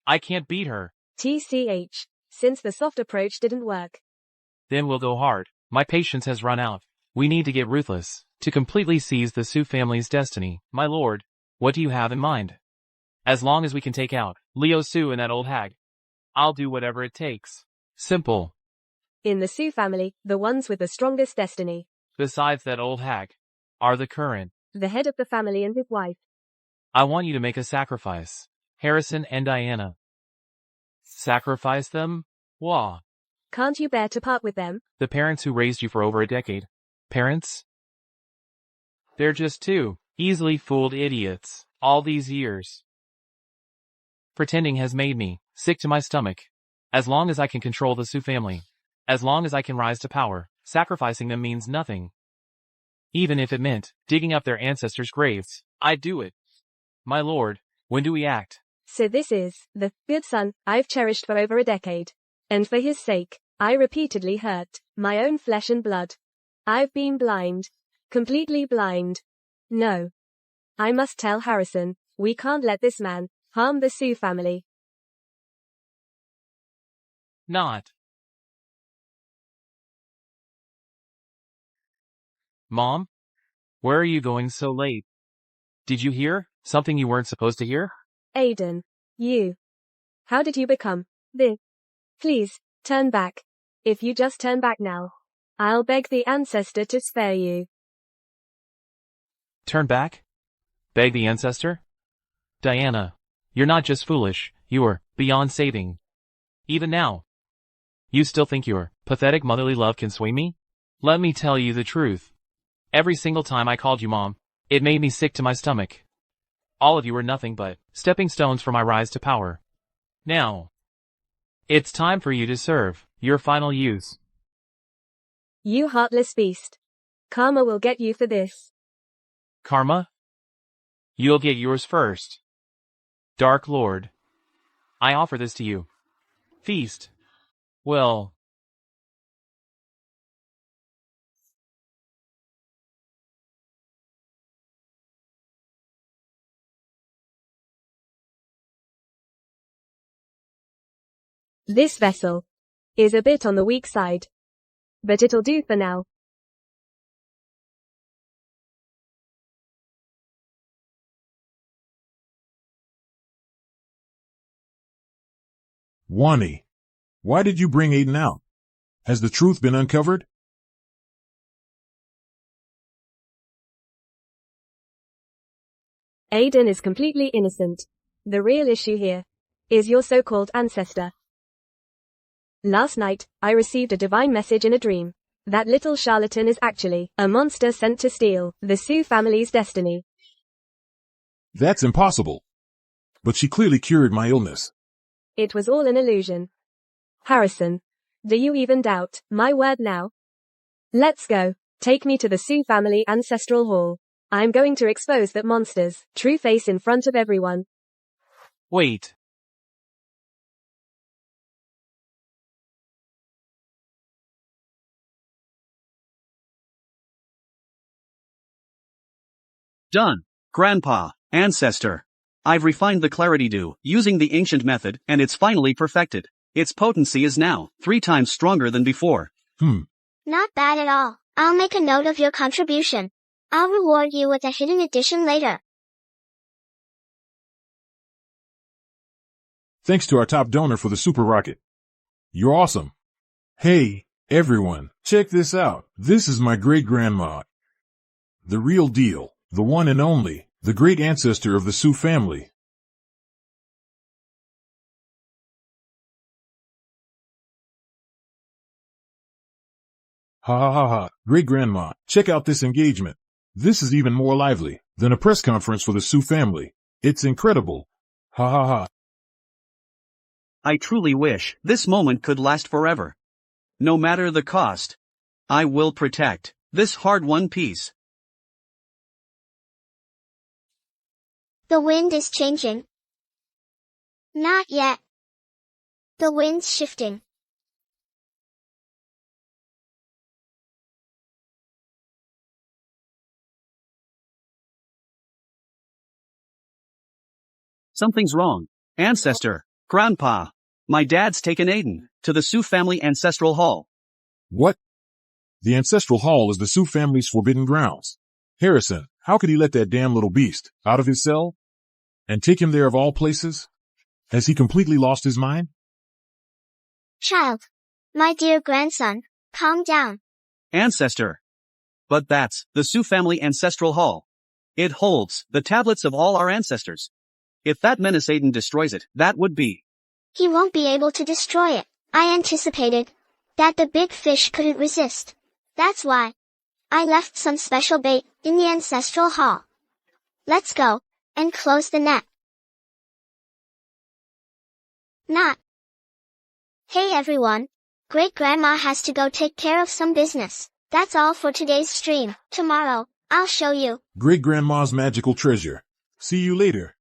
Speaker 4: I can't beat her.
Speaker 6: TCH. Since the soft approach didn't work.
Speaker 4: Then we'll go hard. My patience has run out. We need to get ruthless, to completely seize the Su family's destiny. My lord, what do you have in mind? As long as we can take out Leo Su and that old hag, I'll do whatever it takes. Simple.
Speaker 6: In the Su family, the ones with the strongest destiny.
Speaker 4: Besides that old hag, are the current.
Speaker 6: The head of the family and his wife.
Speaker 4: I want you to make a sacrifice. Harrison and Diana. Sacrifice them? Wah.
Speaker 6: Can't you bear to part with them?
Speaker 4: The parents who raised you for over a decade. Parents? They're just two easily fooled idiots. All these years. Pretending has made me sick to my stomach. As long as I can control the Su family, as long as I can rise to power, sacrificing them means nothing. Even if it meant digging up their ancestors' graves, I'd do it. My lord, when do we act?
Speaker 6: So this is the good son I've cherished for over a decade. And for his sake, I repeatedly hurt my own flesh and blood. I've been blind. Completely blind. No. I must tell Harrison, we can't let this man harm the Su family.
Speaker 4: Not. Mom? Where are you going so late? Did you hear something you weren't supposed to hear?
Speaker 6: Aiden. You. How did you become this? Please, turn back. If you just turn back now, I'll beg the Ancestor to spare you.
Speaker 4: Turn back? Beg the Ancestor? Diana, you're not just foolish, you're beyond saving. Even now. You still think your pathetic motherly love can sway me? Let me tell you the truth. Every single time I called you mom, it made me sick to my stomach. All of you were nothing but stepping stones for my rise to power. Now, it's time for you to serve your final use.
Speaker 6: You heartless beast. Karma will get you for this.
Speaker 4: Karma? You'll get yours first. Dark Lord. I offer this to you. Feast. Well.
Speaker 6: This vessel is a bit on the weak side. But it'll do for now.
Speaker 5: Wani, why did you bring Aiden out? Has the truth been uncovered?
Speaker 6: Aiden is completely innocent. The real issue here is your so-called ancestor. Last night, I received a divine message in a dream. That little charlatan is actually a monster sent to steal the Su family's destiny.
Speaker 5: That's impossible. But she clearly cured my illness.
Speaker 6: It was all an illusion. Harrison, do you even doubt my word now? Let's go. Take me to the Su family ancestral hall. I'm going to expose that monster's true face in front of everyone.
Speaker 4: Wait.
Speaker 3: Done. Grandpa, Ancestor. I've refined the clarity dew using the ancient method and it's finally perfected. Its potency is now 3 times stronger than before.
Speaker 2: Not bad at all. I'll make a note of your contribution. I'll reward you with a hidden edition later.
Speaker 5: Thanks to our top donor for the super rocket. You're awesome. Hey, everyone, check this out. This is my great-grandma. The real deal, the one and only, the great ancestor of the Su family. Ha ha ha ha, great-grandma, check out this engagement. This is even more lively than a press conference for the Su family. It's incredible. Ha ha ha.
Speaker 3: I truly wish this moment could last forever. No matter the cost. I will protect this hard-won peace.
Speaker 2: The wind is changing. Not yet. The wind's shifting.
Speaker 3: Something's wrong. Ancestor, Grandpa, My dad's taken Aiden to the Sioux family ancestral hall.
Speaker 5: What? The ancestral hall is the Sioux family's forbidden grounds. Harrison, how could he let that damn little beast out of his cell? And take him there of all places? Has he completely lost his mind?
Speaker 2: Child. My dear grandson, calm down.
Speaker 3: Ancestor. But that's the Sioux family ancestral hall. It holds the tablets of all our ancestors. If that menace Aiden destroys it, that would be.
Speaker 2: He won't be able to destroy it. I anticipated that the big fish couldn't resist. That's why I left some special bait in the ancestral hall. Let's go and close the net. Not. Hey everyone. Great grandma has to go take care of some business. That's all for today's stream. Tomorrow, I'll show you
Speaker 5: Great Grandma's magical treasure. See you later.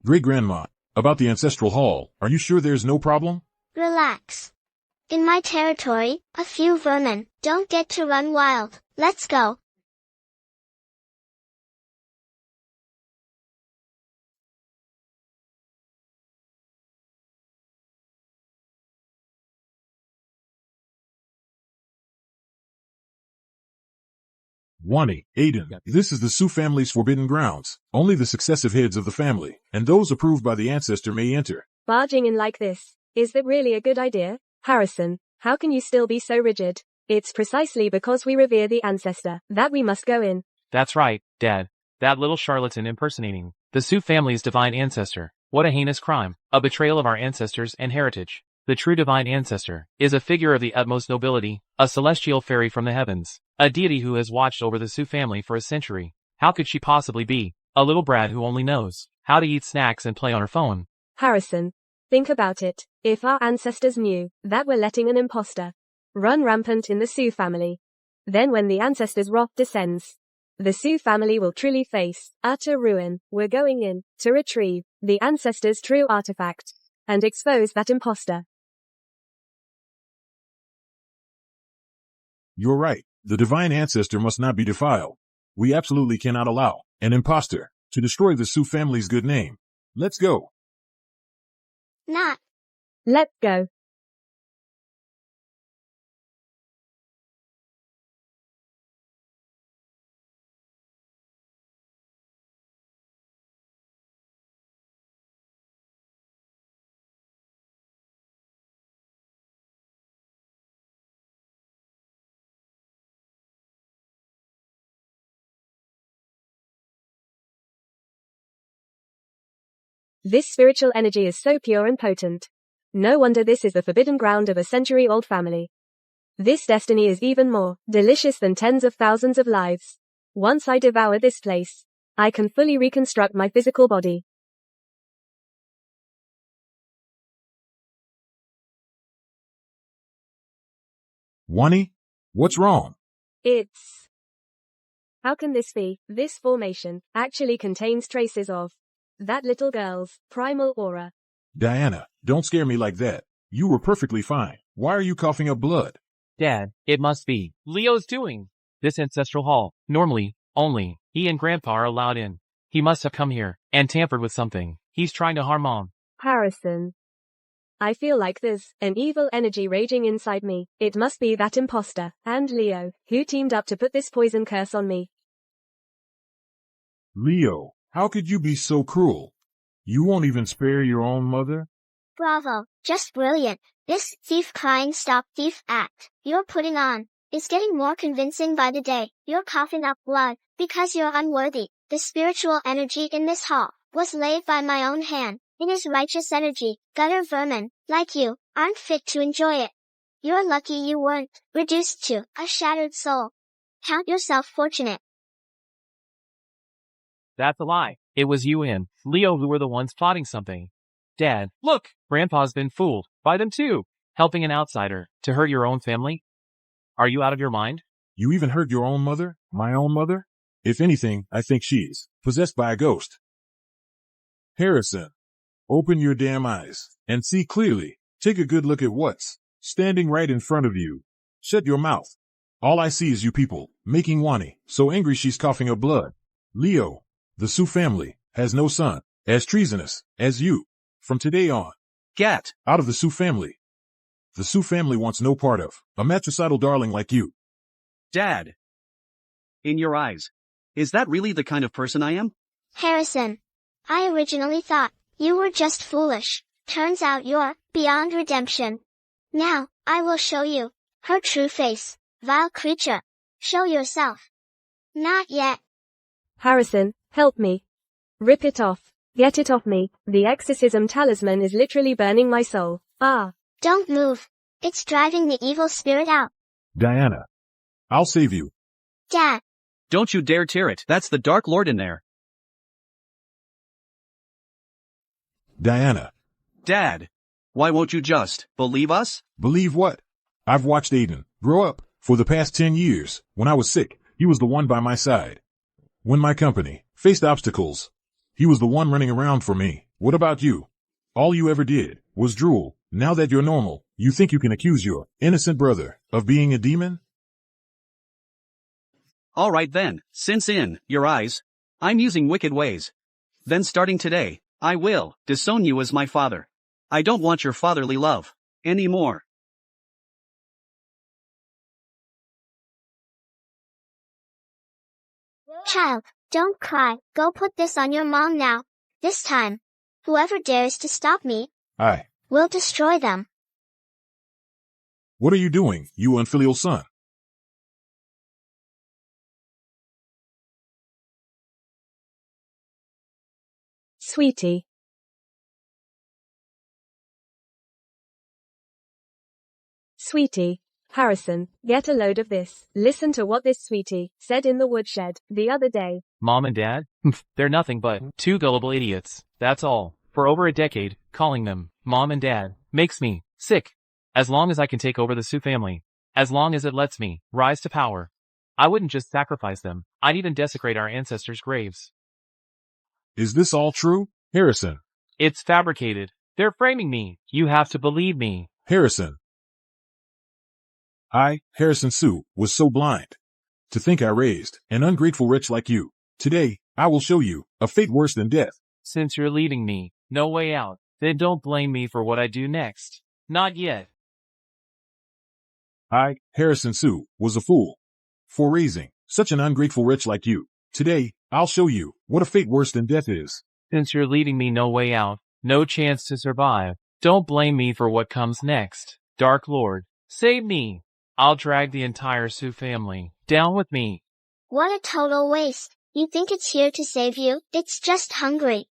Speaker 5: Great Grandma, about the ancestral hall, are you sure there's no problem?
Speaker 2: Relax. In my territory, a few vermin don't get to run wild. Let's go.
Speaker 5: Wani, Aiden, this is the Sioux family's forbidden grounds. Only the successive heads of the family, and those approved by the ancestor may enter.
Speaker 6: Barging in like this, is that really a good idea? Harrison, how can you still be so rigid? It's precisely because we revere the ancestor that we must go in.
Speaker 4: That's right, Dad. That little charlatan impersonating the Sioux family's divine ancestor. What a heinous crime. A betrayal of our ancestors and heritage. The true divine ancestor is a figure of the utmost nobility, a celestial fairy from the heavens, a deity who has watched over the Sioux family for a century. How could she possibly be a little brat who only knows how to eat snacks and play on her phone?
Speaker 6: Harrison, think about it. If our ancestors knew that we're letting an imposter run rampant in the Sioux family, then when the ancestors' wrath descends, the Sioux family will truly face utter ruin. We're going in to retrieve the ancestors' true artifact and expose that imposter.
Speaker 5: You're right. The divine ancestor must not be defiled. We absolutely cannot allow an imposter to destroy the Sioux family's good name. Let's go.
Speaker 2: Not.
Speaker 6: Let's go. This spiritual energy is so pure and potent. No wonder this is the forbidden ground of a century-old family. This destiny is even more delicious than tens of thousands of lives. Once I devour this place, I can fully reconstruct my physical body.
Speaker 5: Wani, what's wrong?
Speaker 6: It's... How can this be? This formation actually contains traces of that little girl's primal aura.
Speaker 5: Diana, don't scare me like that. You were perfectly fine. Why are you coughing up blood?
Speaker 4: Dad, it must be Leo's doing. This ancestral hall, normally, only he and Grandpa are allowed in. He must have come here and tampered with something. He's trying to harm Mom.
Speaker 6: Harrison. I feel like there's an evil energy raging inside me. It must be that imposter and Leo who teamed up to put this poison curse on me.
Speaker 5: Leo, how could you be so cruel? You won't even spare your own mother?
Speaker 2: Bravo. Just brilliant. This thief crying stop thief act you're putting on is getting more convincing by the day. You're coughing up blood because you're unworthy. The spiritual energy in this hall was laid by my own hand. It is righteous energy. Gutter vermin, like you, aren't fit to enjoy it. You're lucky you weren't reduced to a shattered soul. Count yourself fortunate.
Speaker 4: That's a lie. It was you and Leo who were the ones plotting something. Dad, look! Grandpa's been fooled by them too. Helping an outsider to hurt your own family? Are you out of your mind?
Speaker 5: You even hurt your own mother? My own mother? If anything, I think she's possessed by a ghost. Harrison, open your damn eyes and see clearly. Take a good look at what's standing right in front of you. Shut your mouth. All I see is you people making Wani so angry she's coughing up blood. Leo, the Sioux family has no son as treasonous as you. From today on,
Speaker 3: Get
Speaker 5: out of the Sioux family. The Sioux family wants no part of a matricidal darling like you.
Speaker 3: Dad. In your eyes, is that really the kind of person I am?
Speaker 2: Harrison. I originally thought you were just foolish. Turns out you're beyond redemption. Now, I will show you her true face. Vile creature. Show yourself. Not yet.
Speaker 6: Harrison, help me. Rip it off. Get it off me. The exorcism talisman is literally burning my soul. Ah.
Speaker 2: Don't move. It's driving the evil spirit out.
Speaker 5: Diana. I'll save you.
Speaker 2: Dad.
Speaker 3: Don't you dare tear it. That's the Dark Lord in there.
Speaker 5: Diana.
Speaker 3: Dad. Why won't you just believe us?
Speaker 5: Believe what? I've watched Aiden grow up for the past 10 years. When I was sick, he was the one by my side. When my company faced obstacles, he was the one running around for me. What about you? All you ever did was drool. Now that you're normal, you think you can accuse your innocent brother of being a demon?
Speaker 3: Alright then, since in your eyes, I'm using wicked ways. Then starting today, I will disown you as my father. I don't want your fatherly love anymore.
Speaker 2: Child, don't cry. Go put this on your mom now. This time, whoever dares to stop me, will destroy them.
Speaker 5: What are you doing, you unfilial son?
Speaker 6: Sweetie. Sweetie. Harrison, get a load of this. Listen to what this sweetie said in the woodshed the other day.
Speaker 4: Mom and Dad? They're nothing but two gullible idiots. That's all. For over a decade, calling them Mom and Dad makes me sick. As long as I can take over the Sioux family, as long as it lets me rise to power, I wouldn't just sacrifice them. I'd even desecrate our ancestors' graves.
Speaker 5: Is this all true, Harrison?
Speaker 4: It's fabricated. They're framing me. You have to believe me.
Speaker 5: Harrison. I, Harrison Sioux, was so blind to think I raised an ungrateful wretch like you. Today, I will show you a fate worse than death.
Speaker 4: Since you're leading me, no way out, then don't blame me for what I do next. Not yet.
Speaker 5: I, Harrison Sioux, was a fool for raising such an ungrateful wretch like you. Today, I'll show you what a fate worse than death is.
Speaker 4: Since you're leading me no way out, no chance to survive, don't blame me for what comes next. Dark Lord, save me. I'll drag the entire Sioux family down with me.
Speaker 2: What a total waste. You think it's here to save you? It's just hungry.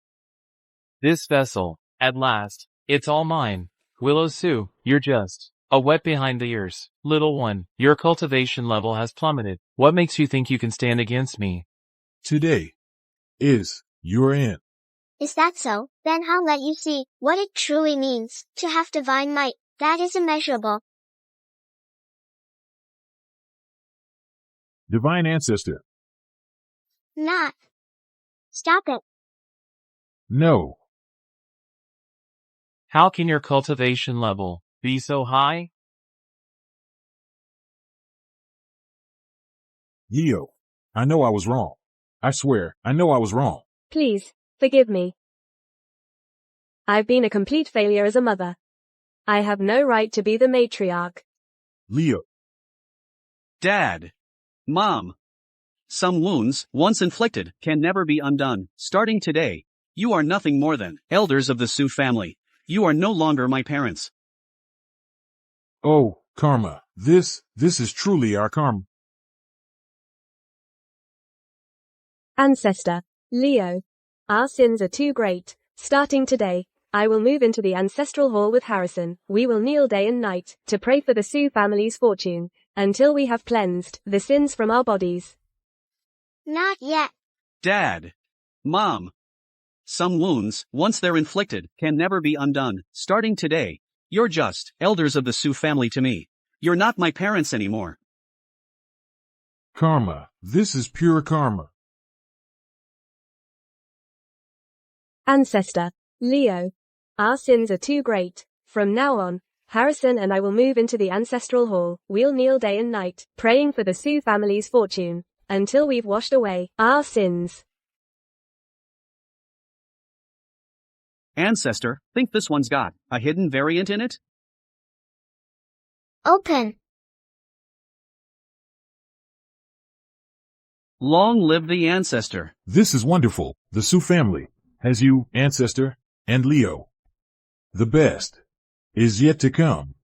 Speaker 4: This vessel, at last, it's all mine. Willow Sioux, you're just a wet behind the ears. Little one, your cultivation level has plummeted. What makes you think you can stand against me?
Speaker 5: Today is your end.
Speaker 2: Is that so? Then I'll let you see what it truly means to have divine might. That is immeasurable.
Speaker 5: Divine Ancestor.
Speaker 2: Not. Stop it.
Speaker 5: No.
Speaker 4: How can your cultivation level be so high?
Speaker 5: Yo. I know I was wrong. I swear, I know I was wrong.
Speaker 6: Please, forgive me. I've been a complete failure as a mother. I have no right to be the matriarch.
Speaker 5: Leo.
Speaker 3: Dad. Mom. Some wounds, once inflicted, can never be undone. Starting today, you are nothing more than elders of the Sioux family. You are no longer my parents.
Speaker 5: Oh, karma. This is truly our karma.
Speaker 6: Ancestor. Leo. Our sins are too great. Starting today, I will move into the ancestral hall with Harrison. We will kneel day and night to pray for the Sioux family's fortune, until we have cleansed the sins from our bodies.
Speaker 2: Not yet.
Speaker 3: Dad. Mom. Some wounds, once they're inflicted, can never be undone. Starting today, you're just elders of the Sioux family to me. You're not my parents anymore.
Speaker 5: Karma. This is pure karma.
Speaker 6: Ancestor. Leo. Our sins are too great. From now on, Harrison and I will move into the ancestral hall. We'll kneel day and night, praying for the Sioux family's fortune, until we've washed away our sins.
Speaker 3: Ancestor, think this one's got a hidden variant in it?
Speaker 2: Open.
Speaker 3: Long live the Ancestor.
Speaker 5: This is wonderful. The Sue family has you, Ancestor, and Leo. The best is yet to come.